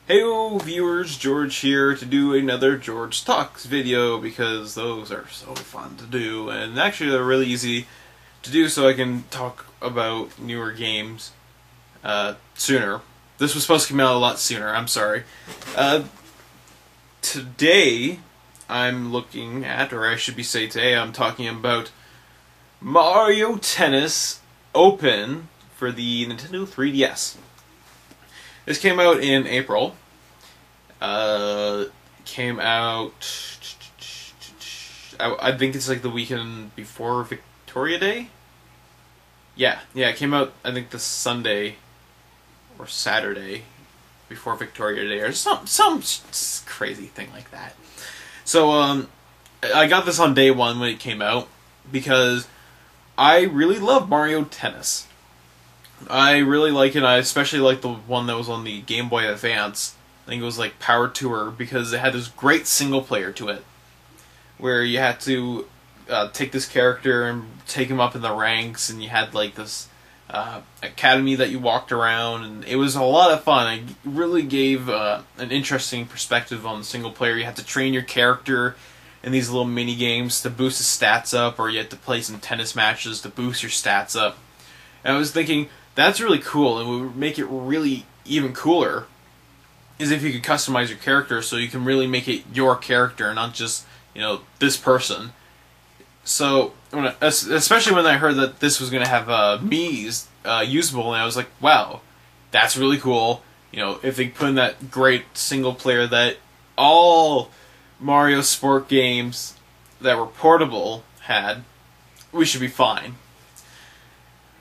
Heyo viewers, George here to do another George Talks video because those are so fun to do, and actually they're really easy to do, so I can talk about newer games sooner. This was supposed to come out a lot sooner, I'm sorry. Today I'm looking at, or I should be saying today, I'm talking about Mario Tennis Open for the Nintendo 3DS. This came out in April. Came out, I think it's like the weekend before Victoria Day? Yeah, it came out, I think, the Sunday or Saturday before Victoria Day, or some crazy thing like that. So, I got this on day one when it came out, because I really love Mario Tennis. I really like it. I especially like the one that was on the Game Boy Advance. I think it was like Power Tour, because it had this great single player to it, where you had to take this character and take him up in the ranks, and you had like this academy that you walked around, and it was a lot of fun. It really gave an interesting perspective on the single player. You had to train your character in these little mini games to boost his stats up, or you had to play some tennis matches to boost your stats up. And I was thinking, that's really cool, and what would make it really even cooler is if you could customize your character so you can really make it your character, not just, this person. So, especially when I heard that this was going to have Mii's usable, and I was like, wow, that's really cool. If they put in that great single player that all Mario Sport games that were portable had, we should be fine.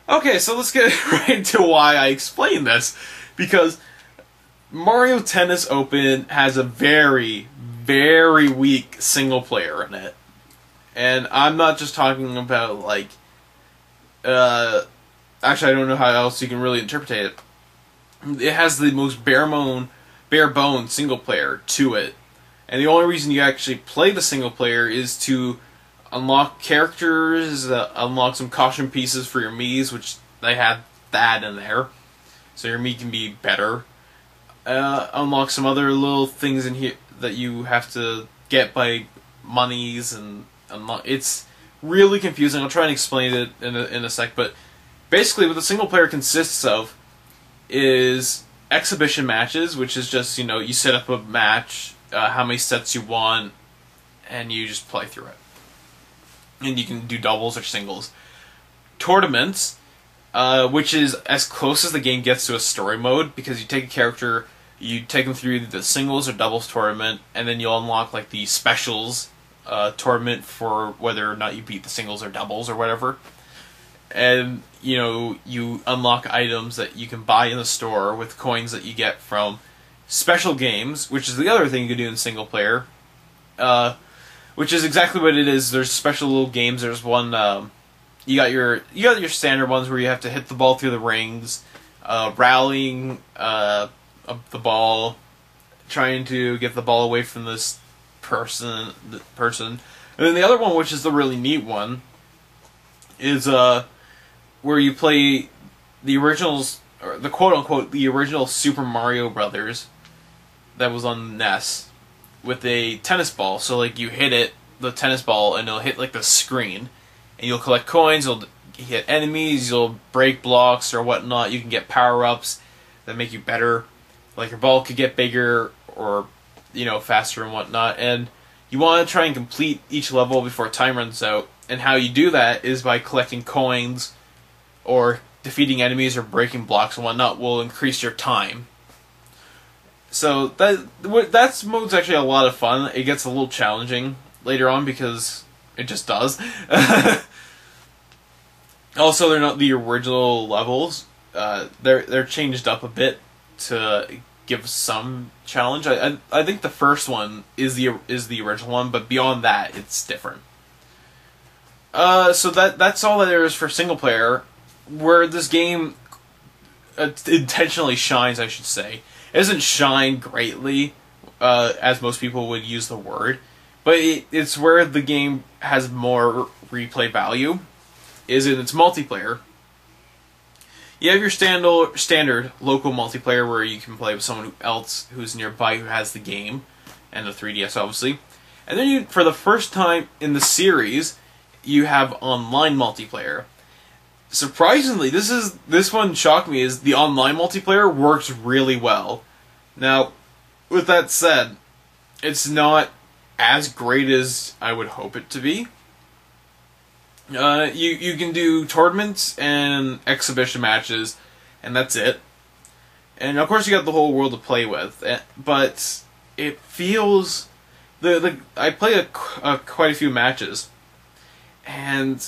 Okay, so let's get right into why I explain this, because Mario Tennis Open has a very, very weak single player in it. And I'm not just talking about, like, actually I don't know how else you can really interpret it. It has the most bare bone single player to it. And the only reason you actually play the single player is to unlock characters, unlock some caution pieces for your Miis, which they have that in there, so your Mii can be better. Unlock some other little things in here that you have to get by monies, and it's really confusing. I'll try and explain it in a sec, but basically what the single player consists of is exhibition matches, which is just, you set up a match, how many sets you want, and you just play through it. And you can do doubles or singles. Tournaments, which is as close as the game gets to a story mode, because you take a character, you take them through the singles or doubles tournament, and then you'll unlock like the specials tournament for whether or not you beat the singles or doubles or whatever. And you unlock items that you can buy in the store with coins that you get from special games, which is the other thing you can do in single player. Which is exactly what it is. There's special little games. There's one, you got your standard ones where you have to hit the ball through the rings, rallying the ball, trying to get the ball away from this person. And then the other one, which is the really neat one, is where you play the originals, or the quote-unquote, the original Super Mario Brothers that was on the NES, with a tennis ball. So like you hit the tennis ball, and it'll hit like the screen, and you'll collect coins, you'll hit enemies, you'll break blocks or whatnot, you can get power-ups that make you better, like your ball could get bigger or faster and whatnot, and you want to try and complete each level before time runs out, and how you do that is by collecting coins or defeating enemies or breaking blocks and whatnot will increase your time. So that mode's actually a lot of fun. It gets a little challenging later on because it just does. Also, they're not the original levels. They're changed up a bit to give some challenge. I think the first one is the original one, but beyond that, it's different. So that's all that there is for single player. Where this game intentionally shines, I should say. It doesn't shine greatly, as most people would use the word, but it's where the game has more replay value, is in its multiplayer. You have your standard local multiplayer where you can play with someone else who's nearby who has the game, and the 3DS obviously. And then you, for the first time in the series, you have online multiplayer. Surprisingly, this one shocked me, is the online multiplayer works really well. Now, with that said, it's not as great as I would hope it to be. You can do tournaments and exhibition matches, and that's it. And of course you got the whole world to play with, but it feels... I played quite a few matches, and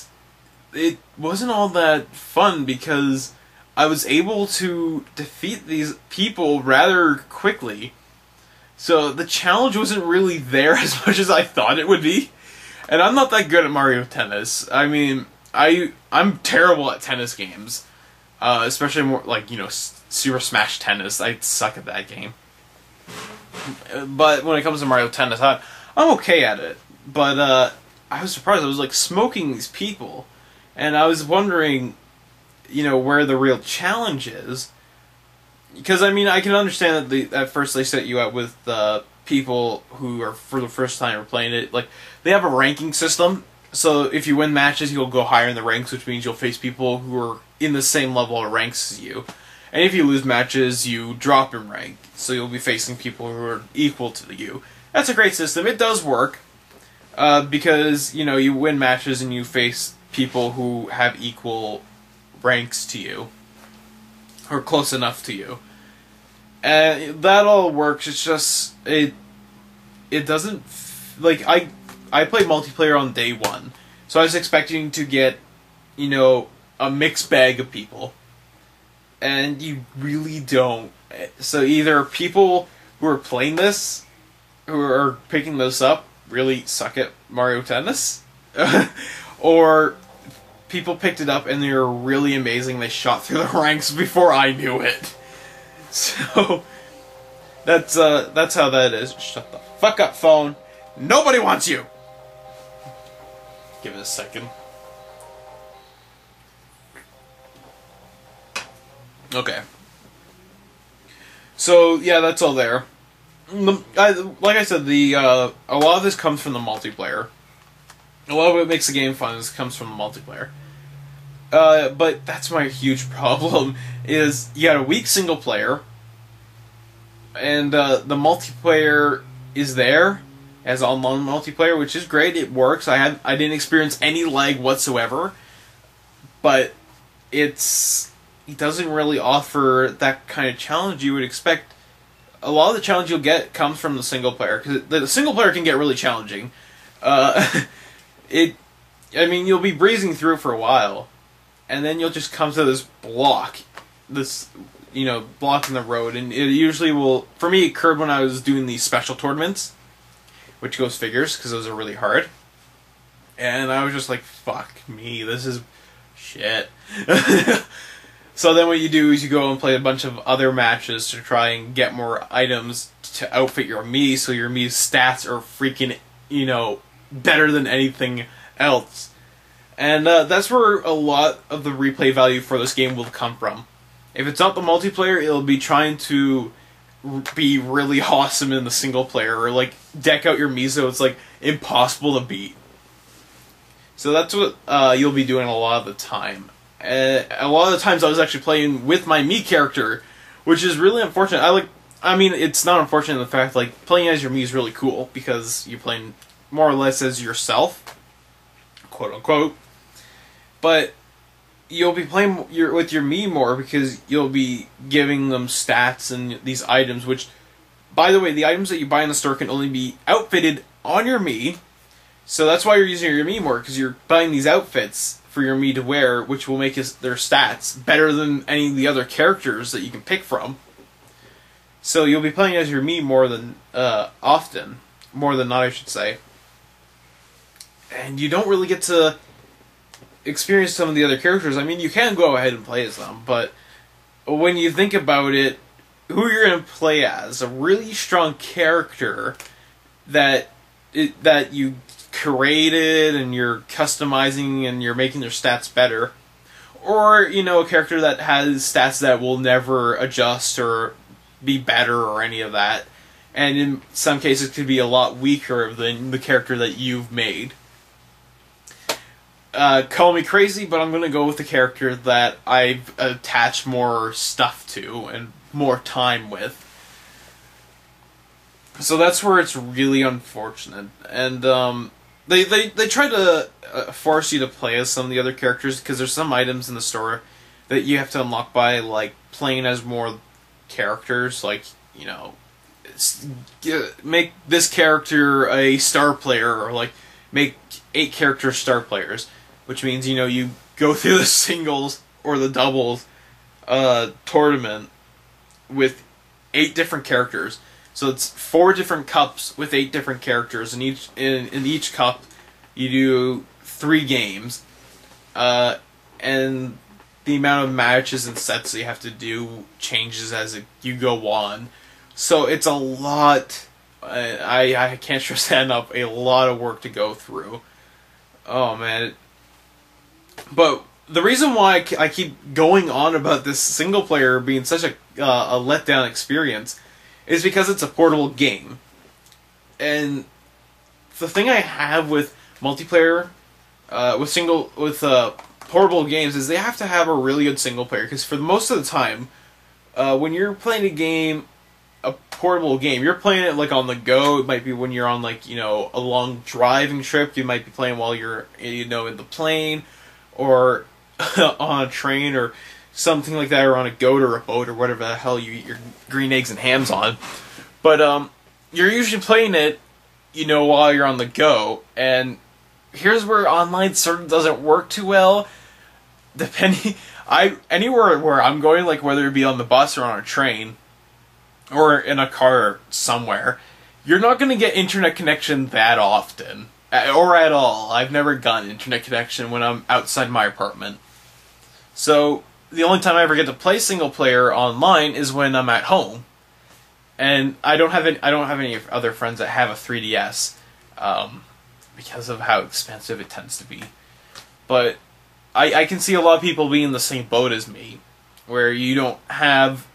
it wasn't all that fun because I was able to defeat these people rather quickly. So the challenge wasn't really there as much as I thought it would be. And I'm not that good at Mario Tennis. I mean, I'm terrible at tennis games. Especially more like, Super Smash Tennis. I suck at that game. But when it comes to Mario Tennis, I'm okay at it. But I was surprised. I was like smoking these people. And I was wondering, where the real challenge is. Because, I mean, I can understand that at first they set you out with people who are for the first time or playing it. Like, they have a ranking system. So if you win matches, you'll go higher in the ranks, which means you'll face people who are in the same level of ranks as you. And if you lose matches, you drop in rank. So you'll be facing people who are equal to you. That's a great system. It does work. Because, you win matches and you face people who have equal ranks to you. Or close enough to you. And that all works. It's just... It doesn't... Like, I played multiplayer on day one. So I was expecting to get, a mixed bag of people. And you really don't. So either people who are playing this, who are picking this up, really suck at Mario Tennis. Or people picked it up and they were really amazing. They shot through the ranks before I knew it. So that's how that is. Shut the fuck up, phone. Nobody wants you. Give it a second. Okay. So yeah, that's all there. Like I said, a lot of this comes from the multiplayer. A lot of what makes the game fun comes from the multiplayer. But that's my huge problem, is you got a weak single player, and the multiplayer is there as online multiplayer, which is great. It works. I didn't experience any lag whatsoever, but it doesn't really offer that kind of challenge you would expect. A lot of the challenge you'll get comes from the single player, because the single player can get really challenging. You'll be breezing through for a while, and then you'll just come to this block, block in the road, and it usually will, for me, it occurred when I was doing these special tournaments, which goes figures, because those are really hard, and I was just like, fuck me, this is shit. So then what you do is you go and play a bunch of other matches to try and get more items to outfit your Mii, so your Mii's stats are freaking, better than anything else. And that's where a lot of the replay value for this game will come from. If it's not the multiplayer, it'll be trying to be really awesome in the single player, or like deck out your Mii so it's like impossible to beat. So that's what you'll be doing a lot of the time. A lot of the times I was actually playing with my Mii character, which is really unfortunate. It's not unfortunate in the fact, like, playing as your Mii is really cool, because you're playing more or less as yourself, quote unquote. But you'll be playing with your Mii more because you'll be giving them stats and these items, which, by the way, the items that you buy in the store can only be outfitted on your Mii. So that's why you're using your Mii more, because you're buying these outfits for your Mii to wear, which will make their stats better than any of the other characters that you can pick from. So you'll be playing as your Mii more than often. More than not, I should say. And you don't really get to experience some of the other characters. I mean, you can go ahead and play as them, but when you think about it, who you're going to play as, a really strong character that you created and you're customizing and you're making their stats better, or, you know, a character that has stats that will never adjust or be better or any of that. And in some cases could be a lot weaker than the character that you've made. Call me crazy, but I'm going to go with the character that I've attached more stuff to and more time with. So that's where it's really unfortunate. And they try to force you to play as some of the other characters, because there's some items in the store that you have to unlock by, like, playing as more characters. Like, you know, make this character a star player, or, like, make 8 character star players. Which means, you know, you go through the singles or the doubles tournament with 8 different characters. So it's 4 different cups with 8 different characters, and in each cup you do 3 games, and the amount of matches and sets that you have to do changes as you go on. So it's a lot. I can't stress that enough. A lot of work to go through. Oh man. But the reason why I keep going on about this single player being such a letdown experience is because it's a portable game. And the thing I have with multiplayer, with portable games, is they have to have a really good single player. Because for most of the time, when you're playing a portable game, you're playing it like on the go. It might be when you're on, like, you know, a long driving trip. You might be playing while you're, you know, in the plane, or on a train, or something like that, or on a goat or a boat, or whatever the hell you eat your green eggs and hams on. But you're usually playing it, you know, while you're on the go. And here's where online sort of doesn't work too well. Anywhere where I'm going, like whether it be on the bus or on a train or in a car somewhere, you're not going to get internet connection that often. Or at all. I've never gotten internet connection when I'm outside my apartment. So the only time I ever get to play single player online is when I'm at home. And I don't have any other friends that have a 3DS, because of how expensive it tends to be. But I can see a lot of people being in the same boat as me, where you don't have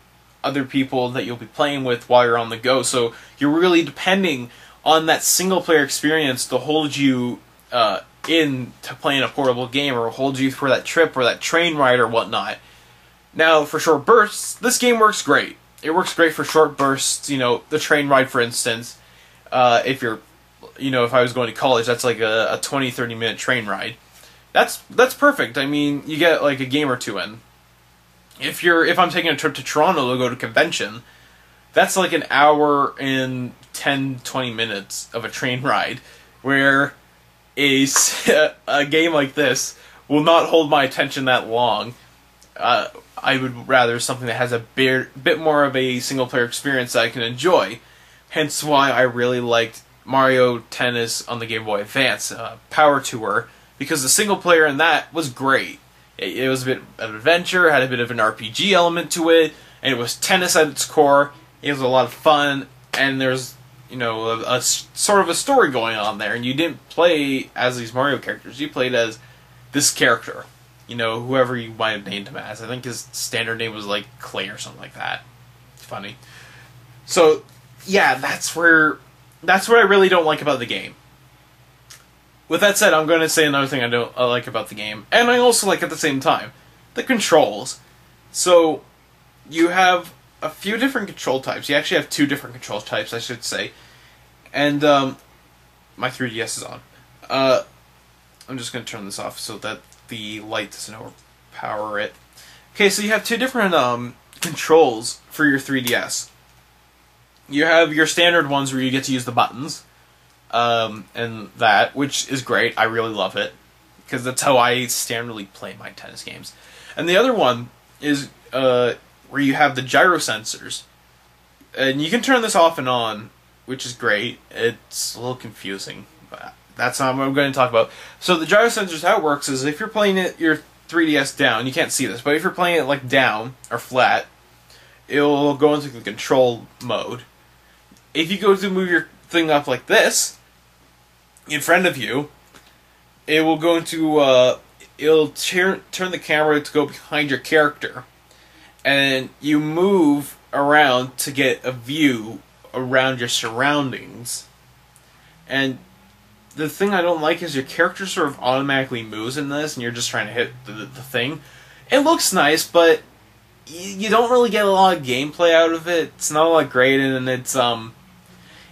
other people that you'll be playing with while you're on the go, so you're really depending on that single player experience to hold you in to playing a portable game, or hold you for that trip or that train ride or whatnot. Now, for short bursts, this game works great. It works great for short bursts. You know, the train ride, for instance. If you're, you know, if I was going to college, that's like a 20-30 minute train ride. That's perfect. I mean, you get like a game or two in. If I'm taking a trip to Toronto to go to convention, that's like an hour and 10-20 minutes of a train ride, where a game like this will not hold my attention that long. I would rather something that has a bit more of a single-player experience that I can enjoy. Hence why I really liked Mario Tennis on the Game Boy Advance, Power Tour, because the single-player in that was great. It was a bit of an adventure, had a bit of an RPG element to it, and it was tennis at its core. It was a lot of fun, and there's, you know, a sort of a story going on there, and you didn't play as these Mario characters. You played as this character, you know, whoever you might have named him as. I think his standard name was like Clay or something like that. It's funny. So, yeah, that's what I really don't like about the game. With that said, I'm going to say another thing I like about the game, and I also like at the same time, the controls. So, you have a few different control types. You actually have 2 different control types, I should say. And my 3DS is on. I'm just going to turn this off so that the light doesn't overpower it. Okay, so you have 2 different controls for your 3DS. You have your standard ones where you get to use the buttons, and that, which is great. I really love it, because that's how I standardly play my tennis games. And the other one is where you have the gyro sensors. And you can turn this off and on, which is great. It's a little confusing, but that's not what I'm going to talk about. So the gyro sensors, how it works is if you're playing your 3DS down, you can't see this, but if you're playing it like down or flat, it'll go into the control mode. If you go to move your thing up like this, in front of you, it will go into it'll turn the camera to go behind your character, and you move around to get a view around your surroundings. And the thing I don't like is your character sort of automatically moves in this, and you're just trying to hit the thing. It looks nice, but you don't really get a lot of gameplay out of it. It's not a lot great, and it's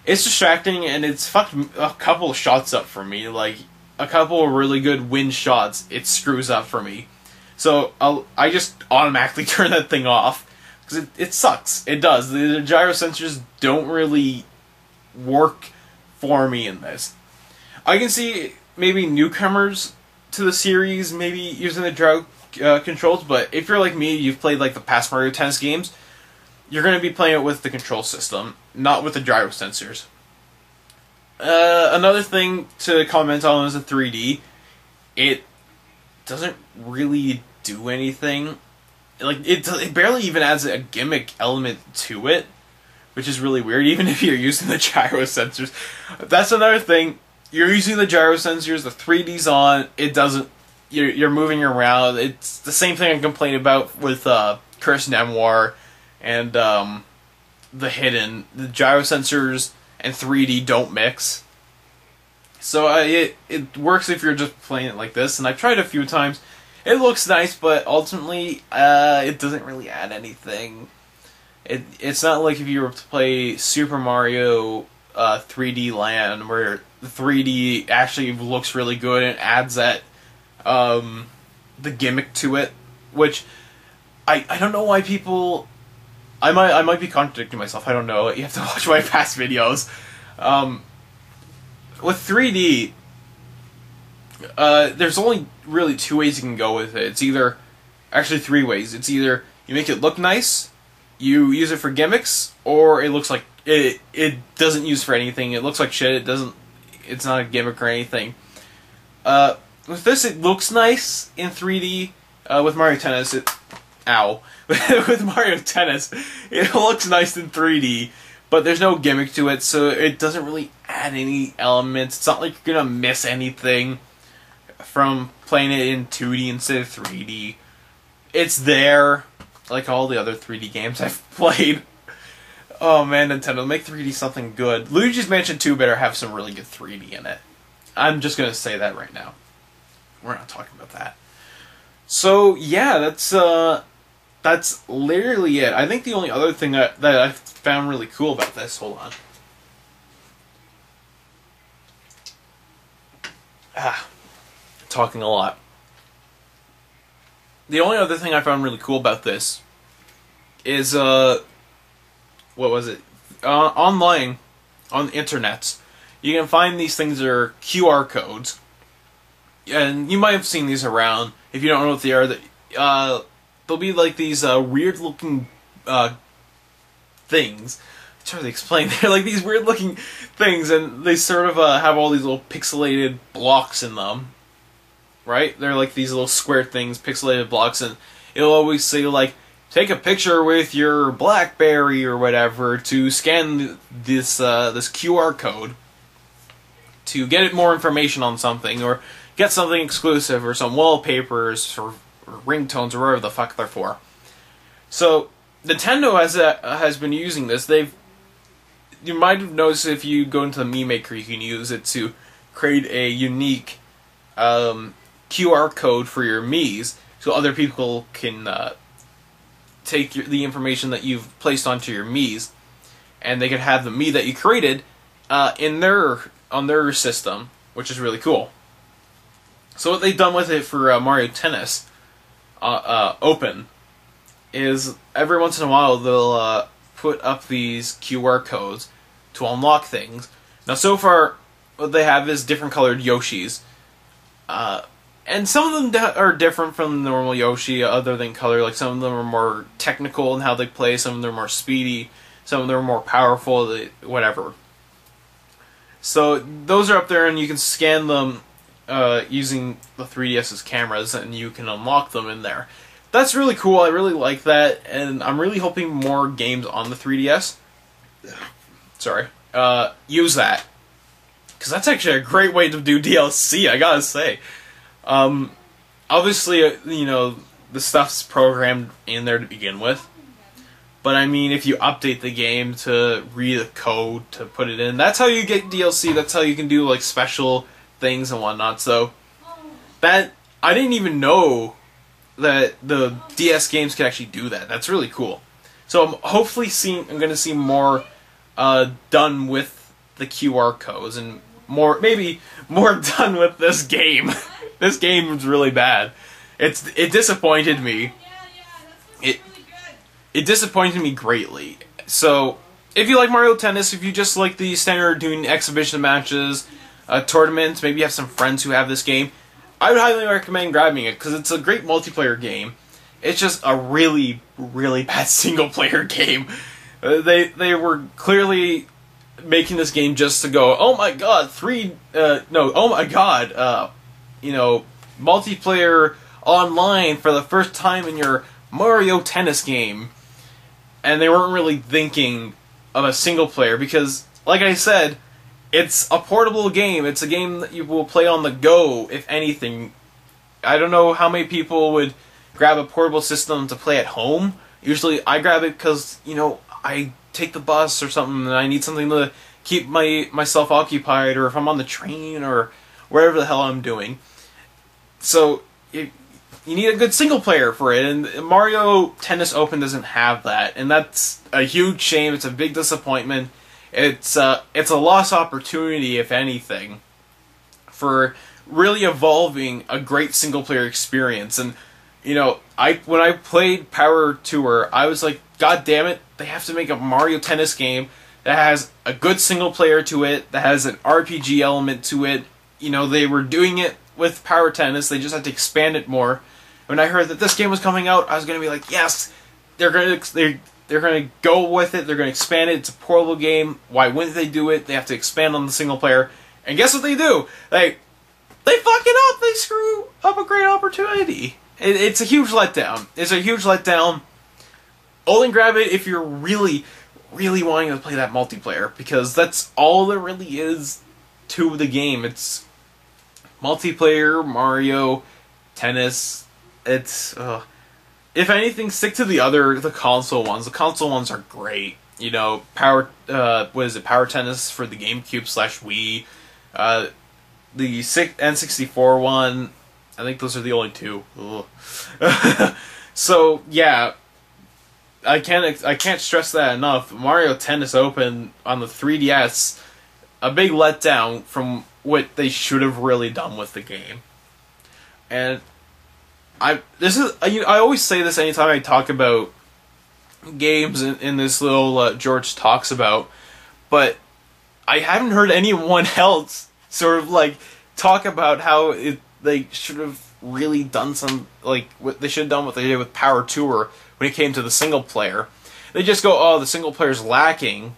distracting, and it's fucked a couple of shots up for me. Like, a couple of really good win shots, it screws up for me. So I just automatically turn that thing off, because it sucks. It does. The gyro sensors don't really work for me in this. I can see maybe newcomers to the series maybe using the gyro controls, but if you're like me, you've played like the past Mario Tennis games, you're going to be playing it with the control system, not with the gyro sensors. Another thing to comment on is the 3D. It doesn't really do anything. Like, it barely even adds a gimmick element to it, which is really weird, even if you're using the gyro sensors. That's another thing. You're using the gyro sensors, the 3D's on, it doesn't, you're moving around. It's the same thing I complained about with Curse Memoir and The Hidden. The gyro sensors and 3D don't mix. So it works if you're just playing it like this, and I've tried it a few times. It looks nice, but ultimately it doesn't really add anything. It's not like if you were to play Super Mario 3D Land, where the 3D actually looks really good and adds that the gimmick to it, which I don't know why people. I might be contradicting myself. I don't know. You have to watch my past videos. With 3D, there's only really two ways you can go with it. It's either, actually three ways. It's either you make it look nice, you use it for gimmicks, or it looks like it doesn't use for anything. It looks like shit. It's not a gimmick or anything. With this, it looks nice in 3D. With Mario Tennis, with Mario Tennis, it looks nice in 3D, but there's no gimmick to it, so it doesn't really add any elements. It's not like you're gonna miss anything from playing it in 2D instead of 3D. It's there, like all the other 3D games I've played. Oh man, Nintendo, make 3D something good. Luigi's Mansion 2 better have some really good 3D in it. I'm just gonna say that right now. We're not talking about that. So yeah, that's literally it. I think the only other thing that I found really cool about this, hold on. Talking a lot. The only other thing I found really cool about this is, what was it? Online, on the internet, you can find these things that are QR codes. And you might have seen these around. If you don't know what they are, they'll be like these weird looking things. I'm trying to explain. They're like these weird looking things, and they sort of have all these little pixelated blocks in them. Right? They're like these little square things, pixelated blocks, and it'll always say like, take a picture with your BlackBerry or whatever to scan this QR code to get more information on something, or get something exclusive, or some wallpapers, or ringtones, or whatever the fuck they're for. So Nintendo has been using this. You might have noticed if you go into the Mii Maker, you can use it to create a unique QR code for your Miis, so other people can take the information that you've placed onto your Miis, and they can have the Mii that you created on their system, which is really cool. So what they've done with it for Mario Tennis Open is every once in a while they'll put up these QR codes to unlock things. Now so far what they have is different colored Yoshis. And some of them are different from the normal Yoshi other than color. Like some of them are more technical in how they play, some of them are more speedy, some of them are more powerful, whatever. So those are up there, and you can scan them using the 3DS's cameras, and you can unlock them in there. That's really cool. I really like that, and I'm really hoping more games on the 3DS use that, because that's actually a great way to do DLC, I gotta say. obviously, you know, the stuff's programmed in there to begin with. But I mean, if you update the game to read the code to put it in, that's how you get DLC. That's how you can do like special things and whatnot. So that I didn't even know that the DS games could actually do that. That's really cool. So I'm hopefully I'm going to see more done with the QR codes and maybe more done with this game. This game was really bad. It disappointed me. It disappointed me greatly. So, if you like Mario Tennis, if you just like the standard doing exhibition matches, tournaments, maybe you have some friends who have this game, I would highly recommend grabbing it, because it's a great multiplayer game. It's just a really, really bad single-player game. They were clearly making this game just to go, oh my god, you know, multiplayer online for the first time in your Mario Tennis game. And they weren't really thinking of a single player because, like I said, it's a portable game. It's a game that you will play on the go, if anything. I don't know how many people would grab a portable system to play at home. Usually I grab it because, you know, I take the bus or something and I need something to keep myself occupied, or if I'm on the train or wherever the hell I'm doing. So, you need a good single player for it, and Mario Tennis Open doesn't have that, and that's a huge shame. It's a big disappointment. It's a lost opportunity, if anything, for really evolving a great single player experience. And you know, when I played Power Tour, I was like, God damn it, they have to make a Mario Tennis game that has a good single player to it, that has an RPG element to it. You know, they were doing it with Power Tennis, they just had to expand it more. When I heard that this game was coming out, I was gonna be like, yes, they're gonna go with it. They're gonna expand it. It's a portable game. Why wouldn't they do it? They have to expand on the single player. And guess what they do? They fuck it up. They screw up a great opportunity. It's a huge letdown. It's a huge letdown. Only grab it if you're really, really wanting to play that multiplayer, because that's all there really is to the game. It's multiplayer Mario Tennis. It's if anything, stick to the console ones. The console ones are great. You know, Power Tennis for the GameCube / Wii, the N64 one. I think those are the only two. So yeah, I can't stress that enough. Mario Tennis Open on the 3DS, a big letdown from what they should have really done with the game. And I always say this anytime I talk about games in this little George Talks About, but I haven't heard anyone else sort of like talk about how they should have really done what they should have done what they did with Power Tour when it came to the single player. They just go, oh, the single player's lacking,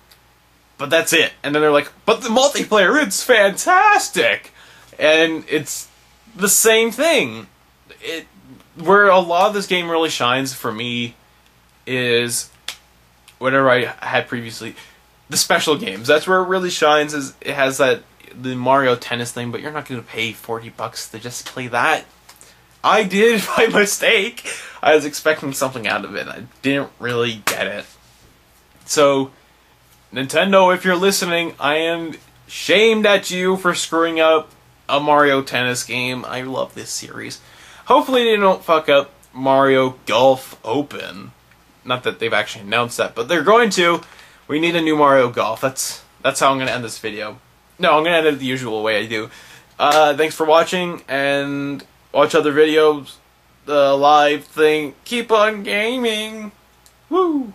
but that's it. And then they're like, but the multiplayer, it's fantastic! And it's the same thing. Where a lot of this game really shines for me is whatever I had previously, the special games. That's where it really shines. Is it has the Mario Tennis thing, but you're not going to pay $40 to just play that. I did by mistake. I was expecting something out of it. I didn't really get it. So, Nintendo, if you're listening, I am shamed at you for screwing up a Mario Tennis game. I love this series. Hopefully they don't fuck up Mario Golf Open. Not that they've actually announced that, but they're going to. We need a new Mario Golf. That's how I'm going to end this video. No, I'm going to end it the usual way I do. Thanks for watching, and watch other videos. The live thing. Keep on gaming. Woo!